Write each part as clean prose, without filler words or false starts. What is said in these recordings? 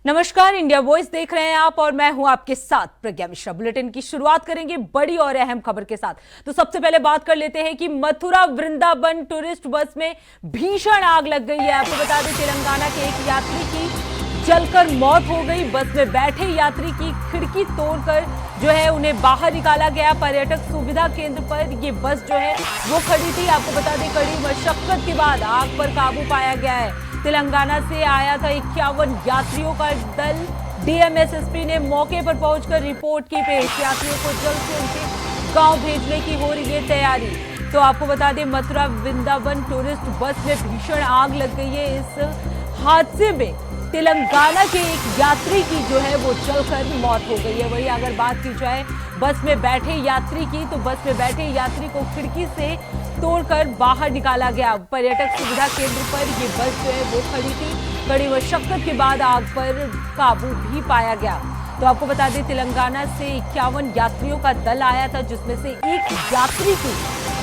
नमस्कार, India voice देख रहे हैं आप और मैं हूं आपके साथ प्रज्ञा मिश्रा। बुलेटिन की शुरुआत करेंगे बड़ी और अहम खबर के साथ। तो सबसे पहले बात कर लेते हैं कि मथुरा वृंदावन टूरिस्ट बस में भीषण आग लग गई है। आपको बता दें, तेलंगाना के एक यात्री की जलकर मौत हो गई। बस में बैठे यात्री की खिड़की तोड़कर जो है उन्हें बाहर निकाला गया। पर्यटक सुविधा केंद्र पर ये बस जो है वो खड़ी थी। आपको बता दें, कड़ी मशक्कत के बाद आग पर काबू पाया गया है। तेलंगाना से आया था 51 यात्रियों का दल। डीएम-एसएसपी ने मौके पर पहुंचकर रिपोर्ट की पेश। यात्रियों को जल्द से उनके गांव भेजने की हो रही है तैयारी। तो आपको बता दें, मथुरा वृंदावन टूरिस्ट बस में भीषण आग लग गई है। इस हादसे में तेलंगाना के एक यात्री की जो है वो जलकर मौत हो गई है। वहीं अगर बात की जाए बस में बैठे यात्री की, तो बस में बैठे यात्री को खिड़की से तोड़कर बाहर निकाला गया। पर्यटक सुविधा केंद्र पर ये बस जो है वो खड़ी थी। कड़ी मशक्कत के बाद आग पर काबू भी पाया गया। तो आपको बता दें, तेलंगाना से 51 यात्रियों का दल आया था, जिसमें से एक यात्री की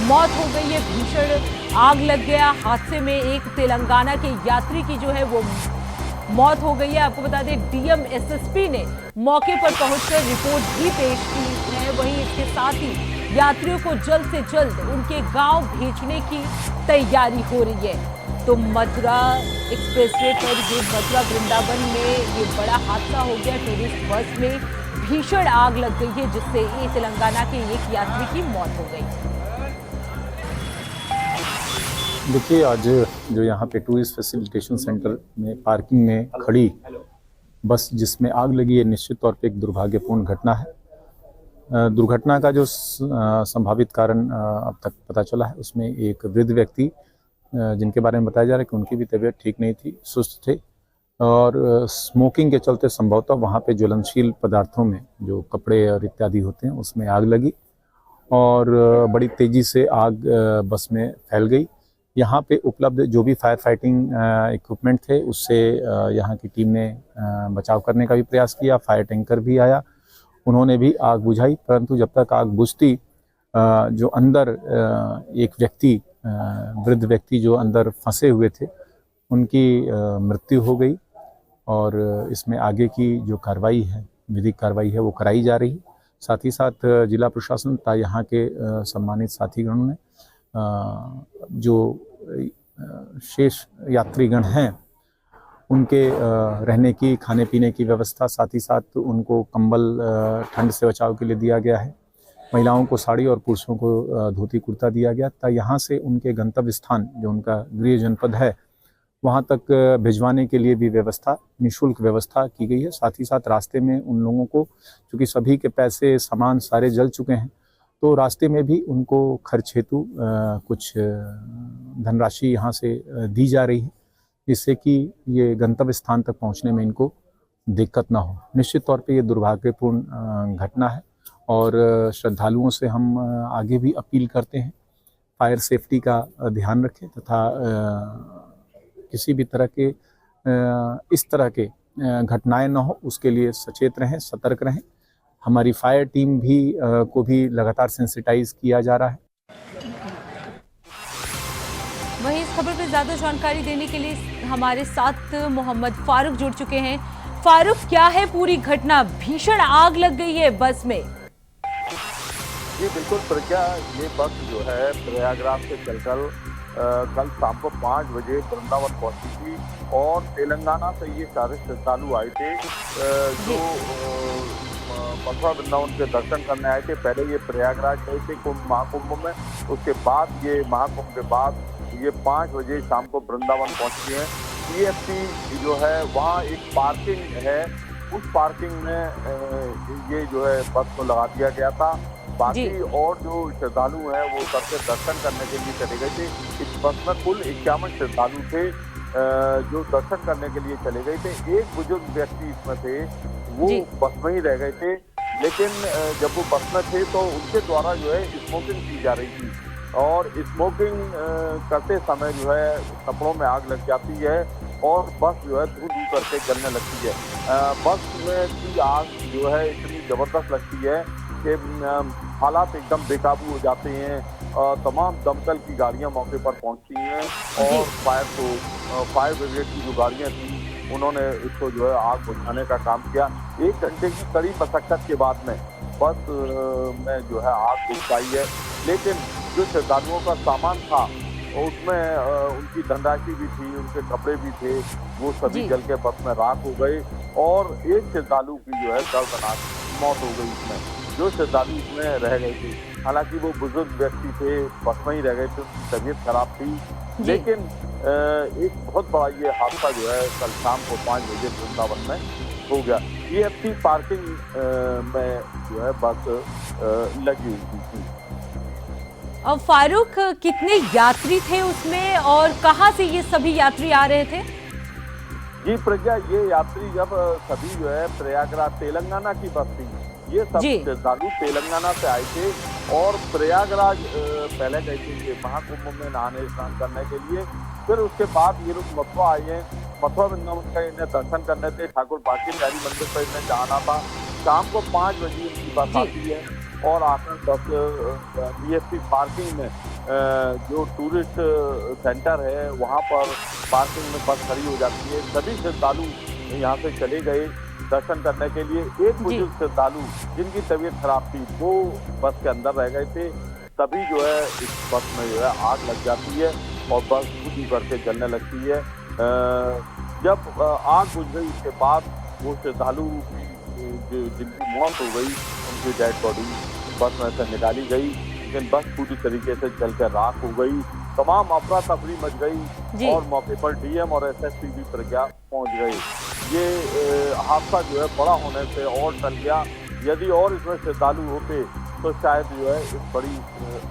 मौत हो गई है। भीषण आग लग गया। हादसे में एक तेलंगाना के यात्री की जो है वो मौत हो गई है। आपको बता दें, डीएम-एसएसपी ने मौके पर पहुंचकर रिपोर्ट भी पेश की है। वहीं इसके साथ ही यात्रियों को जल्द से जल्द उनके गांव भेजने की तैयारी हो रही है। तो मथुरा एक्सप्रेसवे पर ये मथुरा वृंदावन में ये बड़ा हादसा हो गया। टूरिस्ट बस में भीषण आग लग गई है, जिससे तेलंगाना के एक यात्री की मौत हो गई। देखिए, आज जो यहाँ पे टूरिस्ट फैसिलिटेशन सेंटर में पार्किंग में खड़ी बस जिसमें आग लगी है, निश्चित तौर पे एक दुर्भाग्यपूर्ण घटना है। दुर्घटना का जो संभावित कारण अब तक पता चला है, उसमें एक वृद्ध व्यक्ति जिनके बारे में बताया जा रहा है कि उनकी भी तबीयत ठीक नहीं थी, सुस्त थे और स्मोकिंग के चलते संभवतः वहाँ पे ज्वलनशील पदार्थों में जो कपड़े और इत्यादि होते हैं उसमें आग लगी और बड़ी तेज़ी से आग बस में फैल गई। यहाँ पे उपलब्ध जो भी फायर फाइटिंग इक्विपमेंट थे, उससे यहाँ की टीम ने बचाव करने का भी प्रयास किया। फायर टैंकर भी आया, उन्होंने भी आग बुझाई, परंतु जब तक आग बुझती, जो अंदर एक व्यक्ति वृद्ध व्यक्ति जो अंदर फंसे हुए थे, उनकी मृत्यु हो गई। और इसमें आगे की जो कार्रवाई है, विधिक कार्रवाई है, वो कराई जा रही। साथ ही साथ जिला प्रशासन तथा यहाँ के सम्मानित साथीगणों ने जो शेष यात्रीगण हैं उनके रहने की, खाने पीने की व्यवस्था, साथ ही साथ उनको कंबल ठंड से बचाव के लिए दिया गया है। महिलाओं को साड़ी और पुरुषों को धोती कुर्ता दिया गया था। यहाँ से उनके गंतव्य स्थान जो उनका गृह जनपद है वहाँ तक भिजवाने के लिए भी व्यवस्था, निःशुल्क व्यवस्था की गई है। साथ ही साथ रास्ते में उन लोगों को, चूँकि सभी के पैसे सामान सारे जल चुके हैं, तो रास्ते में भी उनको खर्च हेतु कुछ धनराशि यहाँ से दी जा रही है, जिससे कि ये गंतव्य स्थान तक पहुँचने में इनको दिक्कत ना हो। निश्चित तौर पे ये दुर्भाग्यपूर्ण घटना है और श्रद्धालुओं से हम आगे भी अपील करते हैं, फायर सेफ्टी का ध्यान रखें तथा किसी भी तरह के इस तरह के घटनाएं ना हो, उसके लिए सचेत रहें, सतर्क रहें। हमारी फायर टीम भी को भी लगातार सेंसिटाइज किया जा रहा है। वहीं इस खबर पर ज्यादा जानकारी देने के लिए हमारे साथ मोहम्मद फारूक जुड़ चुके हैं। फारूक, क्या है पूरी घटना? भीषण आग लग गई है बस में। जी बिल्कुल प्रज्ञा, ये बस जो है प्रयागराज से चलकर कल शाम को 5 बजे वृंदावन पहुंची थी और तेलंगाना से ये सारे श्रद्धालु आए थे जो मथुरा वृंदावन के दर्शन करने आए थे। पहले ये प्रयागराज गए थे महाकुंभ में, उसके बाद ये महाकुंभ के बाद ये 5 बजे शाम को वृंदावन पहुंची है। टीएफसी जो है वहाँ एक पार्किंग है, उस पार्किंग में ये जो है बस को लगा दिया गया था। बाकी और जो श्रद्धालु हैं वो सबसे दर्शन करने के लिए चले गए थे। इस बस में कुल 51 श्रद्धालु थे जो दर्शन करने के लिए चले गए थे। एक बुजुर्ग व्यक्ति इसमें थे, वो बस में ही रह गए थे, लेकिन जब वो बस में थे तो उनके द्वारा जो है स्मोकिंग की जा रही थी और स्मोकिंग करते समय जो है कपड़ों में आग लग जाती है और बस जो है धू धू करके जलने लगती है। बस में की आग जो है इतनी ज़बरदस्त लगती है कि हालात एकदम बेकाबू हो जाते हैं। तमाम दमकल की गाड़ियां मौके पर पहुंचती हैं और फायर ब्रिगेड की जो गाड़ियां थी उन्होंने इसको जो है आग बुझाने का काम किया। 1 घंटे की कड़ी मशक्कत के बाद में बस में जो है आग बुझ पाई है, लेकिन जो श्रद्धालुओं का सामान था उसमें उनकी धनराशि भी थी, उनके कपड़े भी थे, वो सभी जल के बस में राख हो गए और एक श्रद्धालु की जो है दर्दनाक मौत हो गई इसमें। जो श्रद्धालु इसमें रह गए थे, हालांकि वो बुजुर्ग व्यक्ति थे, बस में ही रह गए थे, उनकी तबीयत खराब थी, लेकिन एक बहुत बड़ा ये हादसा जो है कल शाम को 5 बजे वृंदावन में हो गया। EFC पार्किंग में जो है बस लगी हुई थी। अब फारूक, कितने यात्री थे उसमें और कहां से ये सभी यात्री आ रहे थे? जी प्रज्ञा, ये यात्री जब सभी जो है प्रयागराज तेलंगाना की बस थी, ये सब श्रद्धालु तेलंगाना से आए थे और प्रयागराज पहले गए थे ये महाकुंभ में नहाने स्नान करने के लिए, फिर उसके बाद ये लोग मथुरा आए हैं। मथुरा वृंदावन का इन्हें दर्शन करने थे, ठाकुर बांकेबिहारी मंदिर पर इन्हें जाना था। शाम को 5 बजे इनकी बस आती है और आकर बस EFC पार्किंग में जो टूरिस्ट सेंटर है वहाँ पर पार्किंग में बस खड़ी हो जाती है। सभी श्रद्धालु यहाँ से चले गए दर्शन करने के लिए। एक बुजुर्ग श्रद्धालु जिनकी तबीयत खराब थी वो बस के अंदर रह गए थे। तभी जो है इस बस में जो है आग लग जाती है और बस खुद ही करके जलने लगती है। जब आग बुझ गई उसके बाद वो श्रद्धालु जिनकी मौत हो गई उनकी डेड बॉडी बस में से निकाली गई, लेकिन बस पूरी तरीके से जलकर राख हो गई। तमाम अफरा तफरी मच गई और मौके पर DM और SSP भी प्रज्ञा पहुंच गई। ये हादसा जो है बड़ा होने से और टल गया। यदि और इसमें श्रद्धालु होते तो शायद जो है एक बड़ी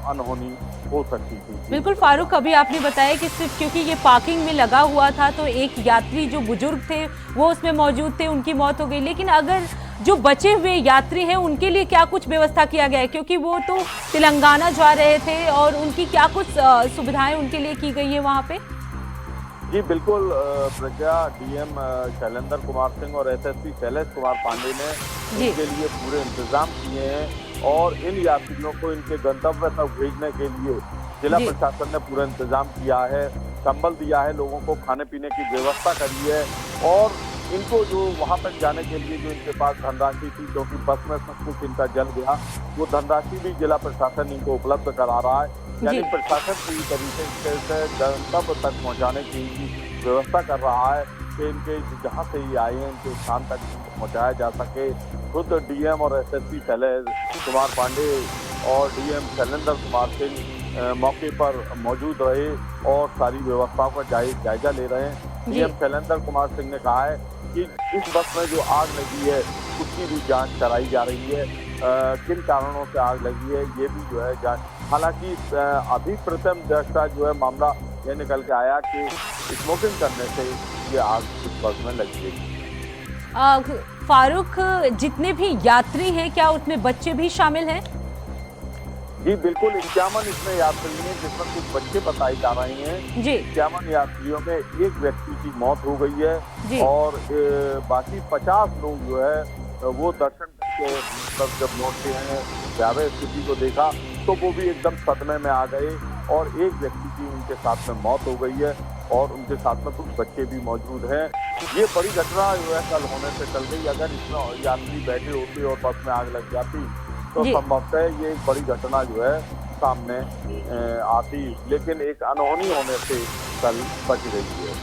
अनहोनी हो सकती थी। बिल्कुल फारूक, अभी आपने बताया कि सिर्फ क्योंकि ये पार्किंग में लगा हुआ था तो एक यात्री जो बुजुर्ग थे वो उसमें मौजूद थे, उनकी मौत हो गई, लेकिन अगर जो बचे हुए यात्री हैं उनके लिए क्या कुछ व्यवस्था किया गया है? क्योंकि वो तो तेलंगाना जा रहे थे और उनकी क्या कुछ सुविधाएं उनके लिए की गई है वहाँ पे? जी बिल्कुल प्रज्ञा, DM शैलेंद्र कुमार सिंह और SSP शैलेश कुमार पांडे ने इनके लिए पूरे इंतजाम किए हैं और इन यात्रियों को इनके गंतव्य तक भेजने के लिए जिला प्रशासन ने पूरा इंतजाम किया है, कंबल दिया है, लोगों को खाने पीने की व्यवस्था करी है और इनको जो वहां तक जाने के लिए जो इनके पास धनराशि थी, क्योंकि बस में सब कुछ इनका जल गया, वो धनराशि भी जिला प्रशासन इनको उपलब्ध करा रहा है। यानी प्रशासन पूरी तरीके से गंतव्य तक पहुंचाने की व्यवस्था कर रहा है कि इनके जहाँ से ये आए हैं इनके स्थान तक पहुंचाया जा सके। खुद DM और SSP शैलेश कुमार पांडे और DM शैलेंद्र कुमार सिंह मौके पर मौजूद रहे और सारी व्यवस्थाओं का जायजा ले रहे हैं। DM शैलेंद्र कुमार सिंह ने कहा है कि इस बस में जो आग लगी है उसकी भी जांच कराई जा रही है, किन कारणों से आग लगी है ये भी जो है जांच। हालांकि अभी प्रथम दृष्टा जो है मामला ये निकल के आया कि स्मोकिंग करने से ये आग इस बस में लगी है। फारूक, जितने भी यात्री हैं क्या उसमें बच्चे भी शामिल हैं? जी बिल्कुल, 51 इसमें यात्री हैं जिसमें कुछ बच्चे बताए जा रहे हैं। जी 51 यात्रियों में एक व्यक्ति की मौत हो गई है और बाकी 50 लोग जो है वो दर्शन करके मतलब जब लौटते हैं भयावह स्थिति को देखा तो वो भी एकदम सदमे में आ गए और एक व्यक्ति की उनके साथ में मौत हो गई है और उनके साथ में कुछ बच्चे भी मौजूद हैं। ये बड़ी घटना जो है कल होने से चल गई। अगर इसमें यात्री बैठे होते और बस में आग लग जाती तो संभवतः ये एक बड़ी घटना जो है सामने आती, लेकिन एक अनहोनी होने से कल बच गई है।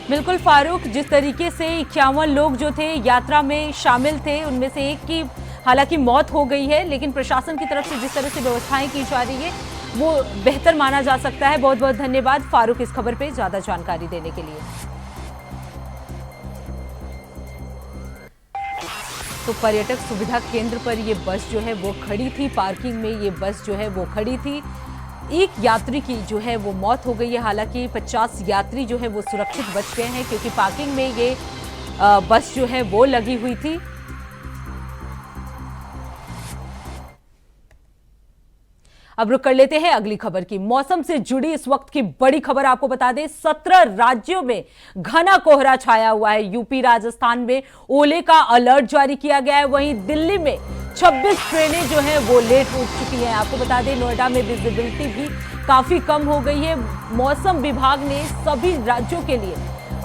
बिल्कुल फारूक, जिस तरीके से 51 लोग जो थे यात्रा में शामिल थे उनमें से एक की हालांकि मौत हो गई है, लेकिन प्रशासन की तरफ से जिस तरह से व्यवस्थाएं की जा रही है वो बेहतर माना जा सकता है। बहुत बहुत धन्यवाद फारूक इस खबर पे ज्यादा जानकारी देने के लिए। तो पर्यटक सुविधा केंद्र पर ये बस जो है वो खड़ी थी, पार्किंग में ये बस जो है वो खड़ी थी। एक यात्री की जो है वो मौत हो गई है, हालांकि 50 यात्री जो है वो सुरक्षित बच गए हैं क्योंकि पार्किंग में ये बस जो है वो लगी हुई थी। अब रुक कर लेते हैं अगली खबर की। मौसम से जुड़ी इस वक्त की बड़ी खबर आपको बता दें, 17 राज्यों में घना कोहरा छाया हुआ है। यूपी राजस्थान में ओले का अलर्ट जारी किया गया है, वहीं दिल्ली में 26 ट्रेनें जो है वो लेट हो चुकी हैं। आपको बता दें नोएडा में विजिबिलिटी भी काफी कम हो गई है। मौसम विभाग ने सभी राज्यों के लिए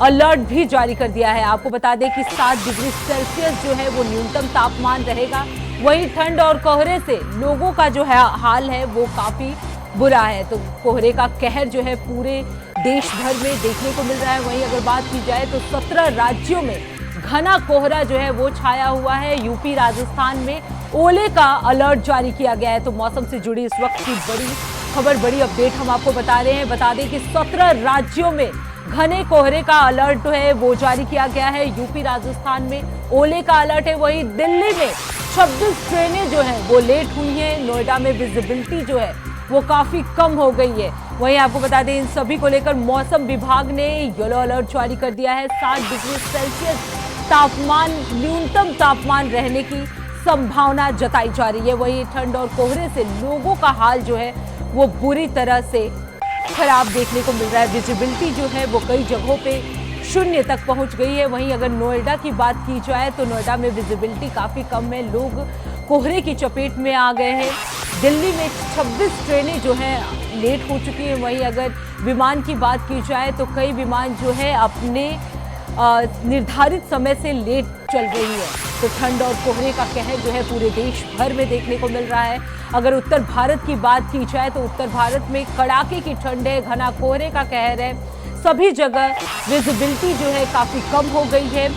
अलर्ट भी जारी कर दिया है। आपको बता दें कि 7 डिग्री सेल्सियस जो है वो न्यूनतम तापमान रहेगा। वहीं ठंड और कोहरे से लोगों का जो है हाल है वो काफी बुरा है। तो कोहरे का कहर जो है पूरे देश भर में देखने को मिल रहा है। वहीं अगर बात की जाए तो 17 राज्यों में घना कोहरा जो है वो छाया हुआ है। यूपी राजस्थान में ओले का अलर्ट जारी किया गया है। तो मौसम से जुड़ी इस वक्त की बड़ी खबर, बड़ी अपडेट हम आपको बता रहे हैं। बता दें कि 17 राज्यों में घने कोहरे का अलर्ट जो है वो जारी किया गया है। यूपी राजस्थान में ओले का अलर्ट है। वहीं दिल्ली में 26 ट्रेनें जो हैं वो लेट हुई हैं। नोएडा में विजिबिलिटी जो है वो काफी कम हो गई है। वहीं आपको बता दें इन सभी को लेकर मौसम विभाग ने येलो अलर्ट जारी कर दिया है। 7 डिग्री सेल्सियस तापमान, न्यूनतम तापमान रहने की संभावना जताई जा रही है। वहीं ठंड और कोहरे से लोगों का हाल जो है वो बुरी तरह से खराब देखने को मिल रहा है। विजिबिलिटी जो है वो कई जगहों पे शून्य तक पहुंच गई है। वहीं अगर नोएडा की बात की जाए तो नोएडा में विजिबिलिटी काफी कम है, लोग कोहरे की चपेट में आ गए हैं। दिल्ली में 26 ट्रेनें जो हैं लेट हो चुकी हैं। वहीं अगर विमान की बात की जाए तो कई विमान जो है अपने निर्धारित समय से लेट चल रही है। तो ठंड और कोहरे का कहर जो है पूरे देश भर में देखने को मिल रहा है। अगर उत्तर भारत की बात की जाए तो उत्तर भारत में कड़ाके की ठंड है, घना कोहरे का कहर है। सभी जगह विजिबिलिटी जो है काफ़ी कम हो गई है।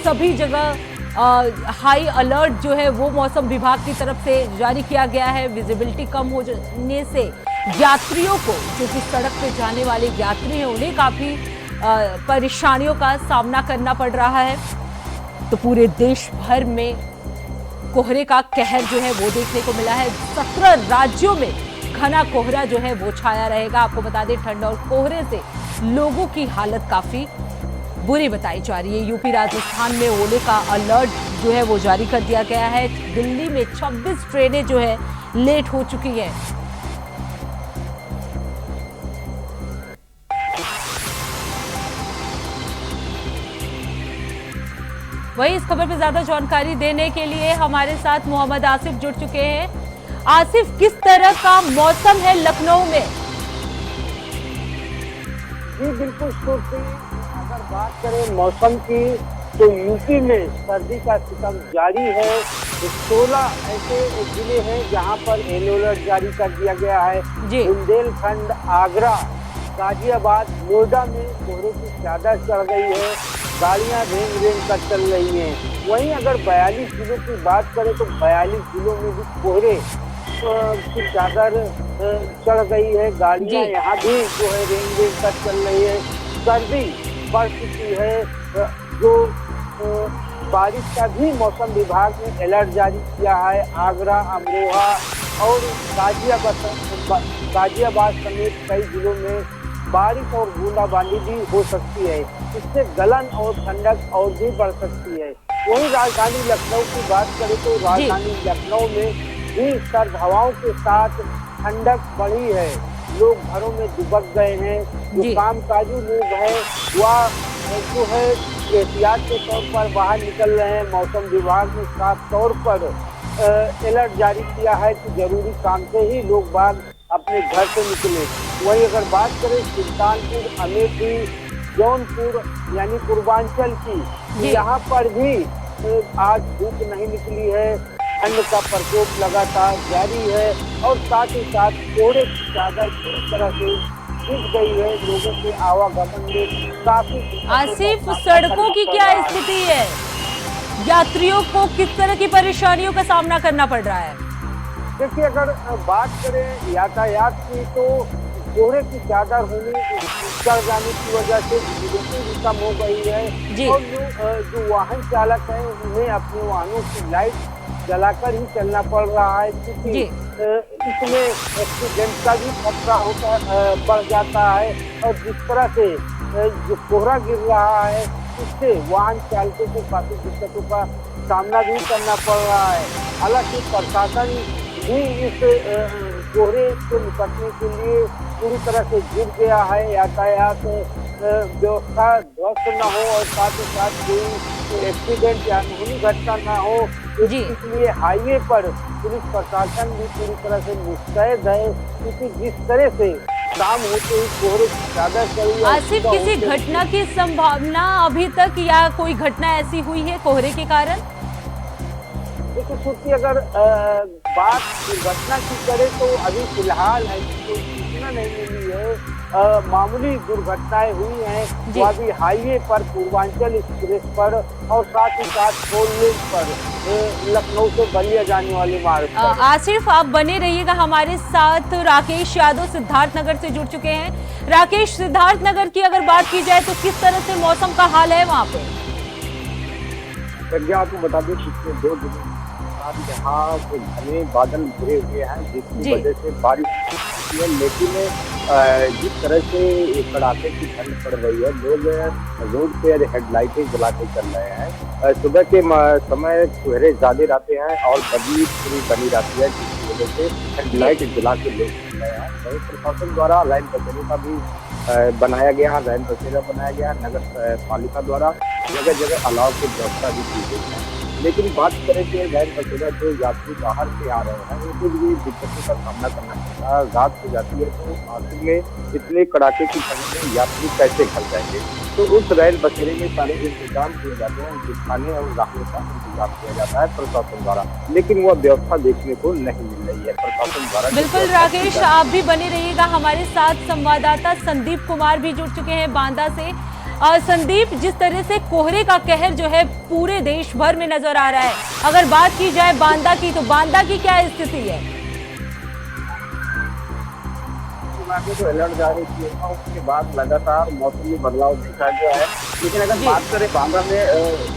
सभी जगह हाई अलर्ट जो है वो मौसम विभाग की तरफ से जारी किया गया है। विजिबिलिटी कम हो जाने से यात्रियों को, जो कि सड़क पे जाने वाले यात्री हैं, उन्हें काफ़ी परेशानियों का सामना करना पड़ रहा है। तो पूरे देश भर में कोहरे का कहर जो है वो देखने को मिला है। 17 राज्यों में घना कोहरा जो है वो छाया रहेगा। आपको बता दें ठंड और कोहरे से लोगों की हालत काफी बुरी बताई जा रही है। यूपी राजस्थान में ओले का अलर्ट जो है वो जारी कर दिया गया है। दिल्ली में 26 ट्रेनें जो है लेट हो चुकी है। वहीं इस खबर पर ज्यादा जानकारी देने के लिए हमारे साथ मोहम्मद आसिफ जुड़ चुके हैं। आसिफ, किस तरह का मौसम है लखनऊ में? जी बिल्कुल श्रुति, अगर बात करें मौसम की तो यूपी में सर्दी का सितम जारी है। 16 ऐसे जिले हैं जहां पर येलो अलर्ट जारी कर दिया गया है। बुंदेलखंड, आगरा, गाजियाबाद, नोएडा में कोहरे की चादर चढ़ गई है। गाड़ियां रेंग रेंग कर चल रही हैं। वहीं अगर 42 जिलों की बात करें तो 42 जिलों में भी कोहरे की चादर चढ़ गई है। गाड़ियां यहाँ भी जो है रेंग रेंग कर चल रही है। सर्दी बढ़ चुकी है। जो बारिश का भी मौसम विभाग ने अलर्ट जारी किया है। आगरा, अमरोहा और गाजियाबाद समेत कई जिलों में बारिश और बूंदाबांदी भी हो सकती है। इससे गलन और ठंडक और भी बढ़ सकती है। वहीं राजधानी लखनऊ की बात करें तो राजधानी लखनऊ में भी सर्द हवाओं के साथ ठंडक बढ़ी है। लोग घरों में दुबक गए हैं। जो कामकाजी लोग हैं वह जो है एहतियात के तौर पर बाहर निकल रहे हैं। मौसम विभाग ने साफ तौर पर अलर्ट जारी किया है कि जरूरी काम से ही लोग बाहर अपने घर से निकले। वहीं अगर बात करें सुल्तानपुर, अमेठी, जौनपुर यानी पूर्वांचल की, यहाँ पर भी आज धूप नहीं निकली है। ठंड का प्रकोप लगातार जारी है और साथ ही साथ कोहरे की चादर पूरी तरह से दिख गई है। लोगों के आवागमन में काफी। आसिफ, सड़कों की क्या स्थिति है? यात्रियों को किस तरह की परेशानियों का सामना करना पड़ रहा है? देखिए, अगर बात करें यातायात की तो कोहरे की चादर होने चढ़ जाने की वजह से विजिबिलिटी भी कम हो गई है। और जो वाहन चालक हैं उन्हें अपने वाहनों की लाइट जलाकर ही चलना पड़ रहा है, क्योंकि इसमें एक्सीडेंट का भी खतरा बढ़ जाता है। और जिस तरह से जो कोहरा गिर रहा है इससे वाहन चालकों को काफी दिक्कतों का सामना भी करना पड़ रहा है। हालांकि प्रशासन भी इस कोहरे से निपटने के लिए पूरी तरह से जुट गया है। यातायात व्यवस्था ध्वस्त न हो और साथ ही साथ कोई एक्सीडेंट या अनहोनी घटना न हो, इसलिए हाईवे पर पुलिस प्रशासन भी पूरी तरह से मुस्तैद है। क्योंकि जिस तरह से शाम होते ही कोहरे की चादर चढ़ी और आसिफ, सुबह किसी होते ही- घटना की संभावना अभी तक या कोई घटना ऐसी हुई है कोहरे के कारण? देखो छुट्टी अगर बात दुर्घटना की करें तो अभी फिलहाल ऐसी कोई सूचना नहीं मिली है। मामूली दुर्घटनाएं हुई हैं जी। वो अभी हाईवे पर, पूर्वांचल एक्सप्रेस पर और साथ ही साथ फोर लेन पर, लखनऊ से बलिया जाने वाले मार्ग पर। आसिफ, आप बने रहिएगा हमारे साथ। राकेश यादव सिद्धार्थनगर से जुड़ चुके हैं। राकेश, सिद्धार्थनगर की अगर बात की जाए तो किस तरह से मौसम का हाल है वहाँ पे? प्रज्ञा, आपको बता दें पिछले 2 दिनों बाद यहाँ घने बादल घिरे हुए हैं, जिसकी जी। वजह से बारिश होती है। लेकिन जिस तरह से कड़ाके की ठंड पड़ रही है, लोग रोड पे हेडलाइटें जला के चल रहे हैं। सुबह के समय कोहरे ज्यादा रहते हैं और बदली पूरी बनी रहती है, जिसकी वजह से हेडलाइट जला के लोग चल रहे हैं। वहीं प्रशासन द्वारा लाइन बसेरे का भी बनाया गया है, लाइन बसेरा बनाया गया है। नगर पालिका द्वारा जगह जगह अलाव की व्यवस्था भी की गई है। लेकिन बात करें कि लाइन बसेरा जो यात्री बाहर से आ रहे हैं, उनको भी दिक्कतों का सामना करना पड़ता है। रात हो जाती है तो आखिर में इतने कड़ाके की ठंड में यात्री कैसे घर जाएंगे, तो उस रेल बसेरे में सारे इंतजाम किए जाते हैं, उनके खाने और रहने का इंतजाम किया जाता है प्रशासन द्वारा, लेकिन वह व्यवस्था देखने को नहीं मिल रही है प्रशासन द्वारा। बिल्कुल राकेश, आप भी बने रहिएगा हमारे साथ। संवाददाता संदीप कुमार भी जुड़ चुके हैं बांदा से। संदीप, जिस तरह से कोहरे का कहर जो है पूरे देश भर में नजर आ रहा है, अगर बात की जाए बांदा की, तो बांदा की क्या स्थिति है? तो अलर्ट जारी किया था, उसके बाद लगातार मौसम में बदलाव देखा गया है। लेकिन अगर बात करें बांदा में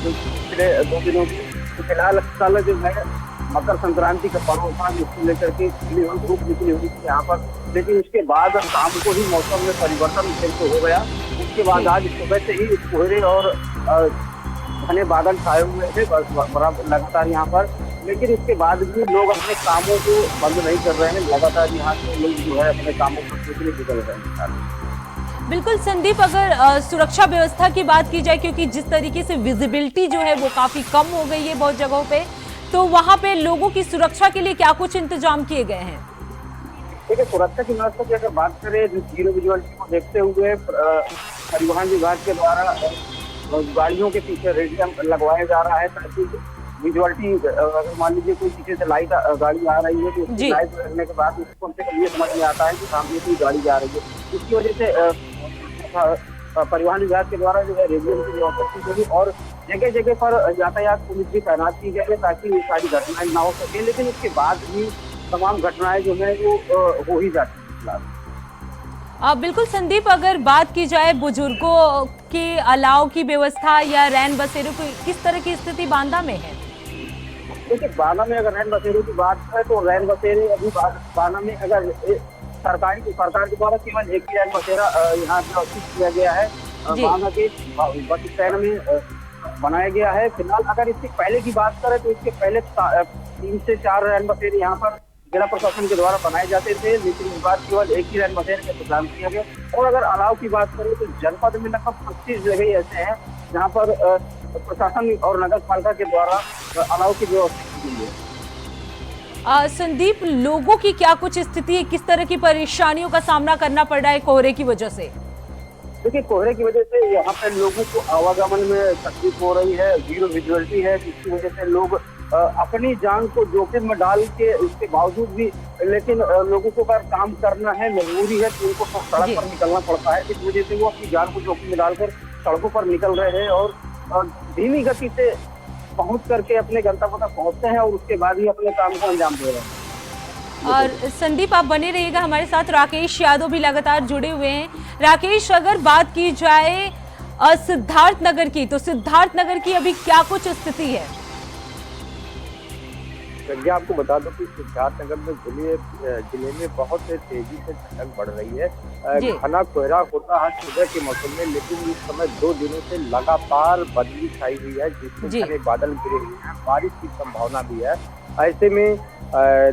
जो पिछले 2 दिनों की, तो फिलहाल कल जो है मकर संक्रांति का पर्व था, जिसको लेकर के धूप निकली हुई थी यहाँ पर। लेकिन उसके बाद शाम को ही मौसम में परिवर्तन फिर से हो गया। उसके बाद आज सुबह से ही कोहरे और घने बादल छाए हुए थे बराबर लगातार यहाँ पर। लेकिन इसके बाद भी लोग अपने कामों को बंद नहीं कर रहे हैं, लगातार यहाँ से लोग जो है अपने कामों पर निकल रहे हैं। बिल्कुल संदीप, अगर सुरक्षा व्यवस्था की बात की जाए, क्योंकि जिस तरीके से विजिबिलिटी जो है वो काफी कम हो गई है बहुत जगहों पे, तो वहाँ पे लोगों की सुरक्षा के लिए क्या कुछ इंतजाम किए गए हैं? देखिए, सुरक्षा की व्यवस्था की अगर बात करें, जीरो विजुअलिटी को देखते हुए परिवहन विभाग के द्वारा गाड़ियों के पीछे रेडियम लगवाया जा रहा है, ताकि विजुअलिटी, अगर मान लीजिए कोई पीछे से लाइट गाड़ी आ रही है तो उसकी लाइट लगने के बाद उसको कम से कम ये समझ में आता है कि सामने कोई गाड़ी जा रही है। इसकी वजह से परिवहन विभाग के द्वारा जो है रेडियम की व्यवस्था की गई और जगह जगह पर यातायात पुलिस भी तैनात की गई है, ताकि ये सारी घटनाएं ना हो सके। लेकिन उसके बाद भी तमाम घटनाएं जो है वो हो ही जाती है फिलहाल। बिल्कुल संदीप, अगर बात की जाए बुजुर्गों के अलाव की व्यवस्था या रैन बसेरों की, किस तरह की स्थिति बांदा में है? देखिए, बांदा में अगर रैन बसेरों की बात करें तो रैन बसेरे अभी बांदा में अगर सरकार के द्वारा केवल एक ही रैन बसेरा यहाँ व्यवस्थित किया गया है, बांदा के बस स्टैंड में बनाया गया है। फिलहाल अगर इसके पहले की बात करें तो इसके पहले 3 से 4 रैन बसेरे यहाँ पर जिला प्रशासन के द्वारा बनाए जाते थे, लेकिन इस बार केवल एक ही रैन बसेरे का इंतजाम किया गया। और अगर अलाव की बात करें तो जनपद में लगभग 25 जगह ऐसे हैं जहाँ पर प्रशासन और नगर पालिका के द्वारा अलाव की व्यवस्था की गई है। संदीप, लोगों की क्या कुछ स्थिति है, किस तरह की परेशानियों का सामना करना पड़ रहा है कोहरे की वजह से? देखिए, कोहरे की वजह से यहाँ पे लोगों को आवागमन में तकलीफ हो रही है, जीरो विजुअलिटी है, जिसकी वजह से लोग अपनी जान को जोखिम में डाल के उसके बावजूद भी, लेकिन लोगों को अगर काम करना है, मजबूरी है, तो उनको सड़क पर निकलना पड़ता है। इस वजह से वो अपनी जान को जोखिम में डालकर सड़कों पर निकल रहे हैं और धीमी गति से पहुंच करके अपने गंतव्य तक पहुंचते हैं और उसके बाद ही अपने काम को अंजाम दे रहे हैं। और संदीप, आप बने रहिएगा हमारे साथ। राकेश यादव भी लगातार जुड़े हुए हैं। राकेश, अगर बात की जाए सिद्धार्थनगर की, तो सिद्धार्थनगर की अभी क्या कुछ स्थिति है? प्रज्ञा, आपको बता दो कि सिद्धार्थनगर में जिले में बहुत तेजी से ठंडक बढ़ रही है। घना कोहरा होता है सुबह के मौसम में, लेकिन इस समय 2 दिनों से लगातार बदली छाई हुई है, जिससे घने बादल गिरे हुए हैं, बारिश की संभावना भी है। ऐसे में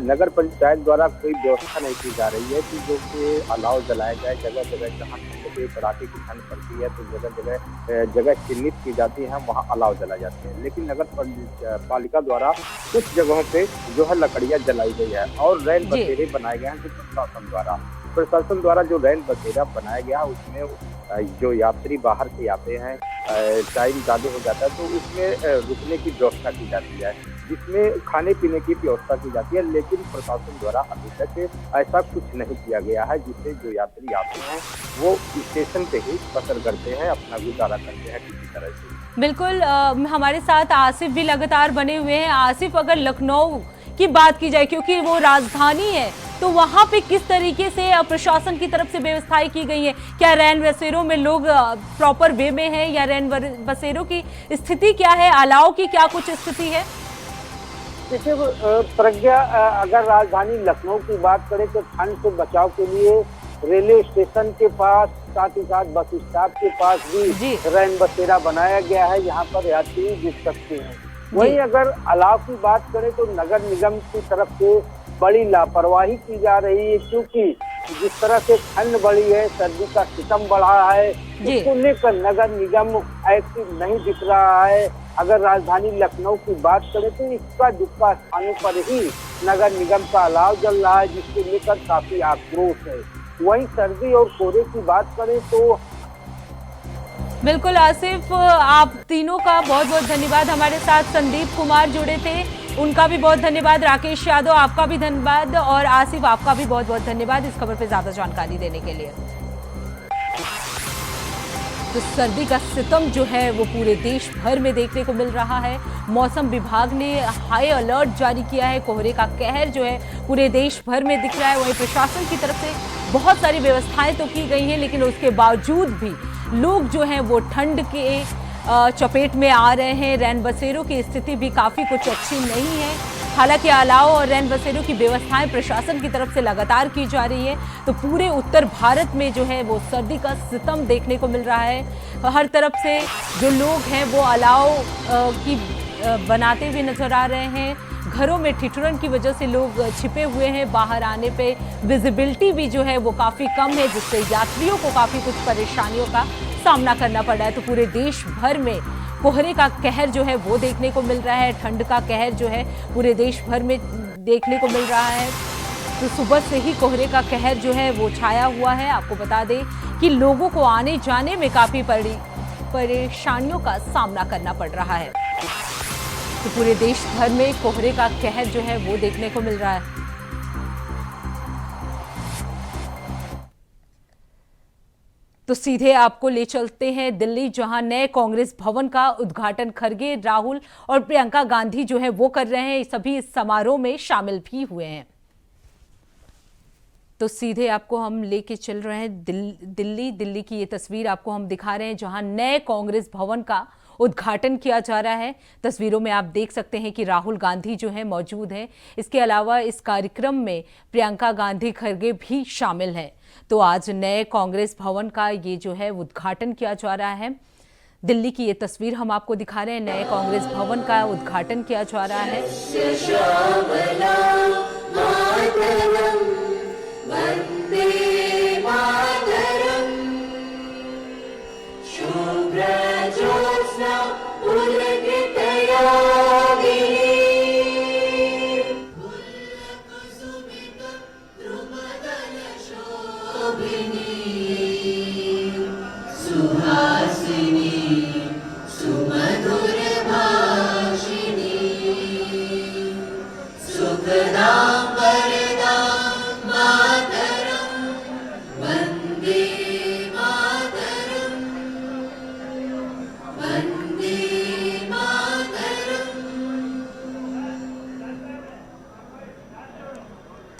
नगर पंचायत द्वारा कोई व्यवस्था नहीं की जा रही है कि जो कि अलाव जलाया जाए। जगह जगह जहाँ ठंड के कड़ाके की ठंड पड़ती है तो जगह चिन्हित की जाती है, वहाँ अलाव जलाए जाते हैं। लेकिन नगर पालिका द्वारा कुछ जगहों पे जो है लकड़ियाँ जलाई गई है और रैन बसेरे बनाए गए हैं प्रशासन द्वारा। प्रशासन द्वारा जो रैन बसेरा बनाया गया उसमें जो यात्री बाहर से आते हैं, टाइम ज़्यादा हो जाता है तो उसमें रुकने की व्यवस्था की जाती है, जिसमें खाने पीने की व्यवस्था की जाती है। लेकिन प्रशासन द्वारा अभी तक ऐसा कुछ नहीं किया गया है, जिससे जो यात्री आते हैं वो स्टेशन पे ही सफर करते हैं, अपना गुजारा करते हैं किसी तरह से। बिल्कुल हमारे साथ आसिफ भी लगातार बने हुए हैं। आसिफ, अगर लखनऊ की बात की जाए, क्योंकि वो राजधानी है, तो वहां पे किस तरीके से प्रशासन की तरफ से व्यवस्थाएं की गई हैं? क्या रैन बसेरों में लोग प्रॉपर वे में हैं या रैन बसेरों की स्थिति क्या है? अलाव की क्या कुछ स्थिति है? देखिए प्रज्ञा, अगर राजधानी लखनऊ की बात करें तो ठंड से बचाव के लिए रेलवे स्टेशन के पास, साथ ही साथ बस स्टॉप के पास भी रैन बसेरा बनाया गया है, यहाँ पर यात्री रुक सकते हैं। वहीं अगर अलाव की बात करें तो नगर निगम की तरफ से बड़ी लापरवाही की जा रही है, क्योंकि जिस तरह से ठंड बढ़ी है, सर्दी का सितम बढ़ा है, इसको लेकर नगर निगम एक्टिव नहीं दिख रहा है। अगर राजधानी लखनऊ की बात करें तो इसका दुक्का स्थानों पर ही नगर निगम का अलाव जल रहा है, जिसको लेकर काफी आक्रोश है। वहीं सर्दी और कोहरे की बात करें तो बिल्कुल आसिफ, आप तीनों का बहुत बहुत धन्यवाद। हमारे साथ संदीप कुमार जुड़े थे, उनका भी बहुत धन्यवाद। राकेश यादव, आपका भी धन्यवाद। और आसिफ, आपका भी बहुत बहुत धन्यवाद इस खबर पे ज्यादा जानकारी देने के लिए। तो सर्दी का सितम जो है वो पूरे देश भर में देखने को मिल रहा है। मौसम विभाग ने हाई अलर्ट जारी किया है। कोहरे का कहर जो है पूरे देश भर में दिख रहा है। वहीं प्रशासन की तरफ से बहुत सारी व्यवस्थाएं तो की गई हैं, लेकिन उसके बावजूद भी लोग जो हैं वो ठंड के चपेट में आ रहे हैं। रैन बसेरों की स्थिति भी काफ़ी कुछ अच्छी नहीं है। हालांकि अलाव और रैन बसेरों की व्यवस्थाएं प्रशासन की तरफ से लगातार की जा रही है। तो पूरे उत्तर भारत में जो है वो सर्दी का सितम देखने को मिल रहा है। हर तरफ से जो लोग हैं वो अलाव की बनाते हुए नजर आ रहे हैं। घरों में ठिठुरन की वजह से लोग छिपे हुए हैं। बाहर आने पे विजिबिलिटी भी जो है वो काफ़ी कम है, जिससे यात्रियों को काफ़ी कुछ परेशानियों का सामना करना पड़ रहा है। तो पूरे देश भर में कोहरे का कहर जो है वो देखने को मिल रहा है। ठंड का कहर जो है पूरे देश भर में देखने को मिल रहा है। तो सुबह से ही कोहरे का कहर जो है वो छाया हुआ है। आपको बता दें कि लोगों को आने जाने में काफ़ी परेशानियों का सामना करना पड़ रहा है। तो पूरे देश भर में कोहरे का कहर जो है वो देखने को मिल रहा है। तो सीधे आपको ले चलते हैं दिल्ली, जहां नए कांग्रेस भवन का उद्घाटन खड़गे, राहुल और प्रियंका गांधी जो है वो कर रहे हैं। सभी इस समारोह में शामिल भी हुए हैं। तो सीधे आपको हम लेके चल रहे हैं दिल्ली की ये तस्वीर आपको हम दिखा रहे हैं, जहां नए कांग्रेस भवन का उद्घाटन किया जा रहा है। तस्वीरों में आप देख सकते हैं कि राहुल गांधी जो है मौजूद हैं। इसके अलावा इस कार्यक्रम में प्रियंका गांधी खड़गे भी शामिल हैं। तो आज नए कांग्रेस भवन का ये जो है उद्घाटन किया जा रहा है। दिल्ली की ये तस्वीर हम आपको दिखा रहे हैं। नए कांग्रेस भवन का उद्घाटन किया जा रहा है।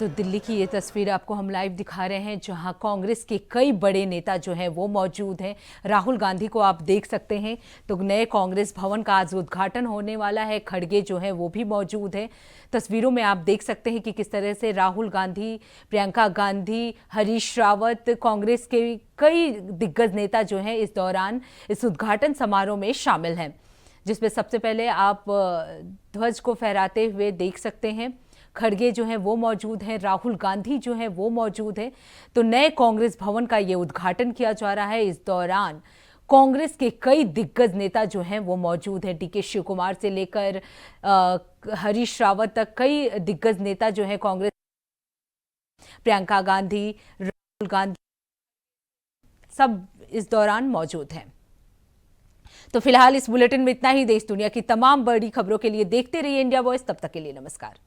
तो दिल्ली की ये तस्वीर आपको हम लाइव दिखा रहे हैं, जहां कांग्रेस के कई बड़े नेता जो हैं वो मौजूद हैं। राहुल गांधी को आप देख सकते हैं। तो नए कांग्रेस भवन का आज उद्घाटन होने वाला है। खड़गे जो है वो भी मौजूद है। तस्वीरों में आप देख सकते हैं कि किस तरह से राहुल गांधी, प्रियंका गांधी, हरीश रावत, कांग्रेस के कई दिग्गज नेता जो हैं इस दौरान इस उद्घाटन समारोह में शामिल हैं, जिसमें सबसे पहले आप ध्वज को फहराते हुए देख सकते हैं। खड़गे जो हैं वो मौजूद हैं, राहुल गांधी जो हैं वो मौजूद हैं। तो नए कांग्रेस भवन का ये उद्घाटन किया जा रहा है। इस दौरान कांग्रेस के कई दिग्गज नेता जो हैं वो मौजूद हैं। डीके शिव कुमार से लेकर हरीश रावत तक कई दिग्गज नेता जो हैं कांग्रेस, प्रियंका गांधी, गांधी सब इस दौरान मौजूद हैं। तो फिलहाल इस बुलेटिन में इतना ही। देश दुनिया की तमाम बड़ी खबरों के लिए देखते रहिए इंडिया वॉइस। तब तक के लिए नमस्कार।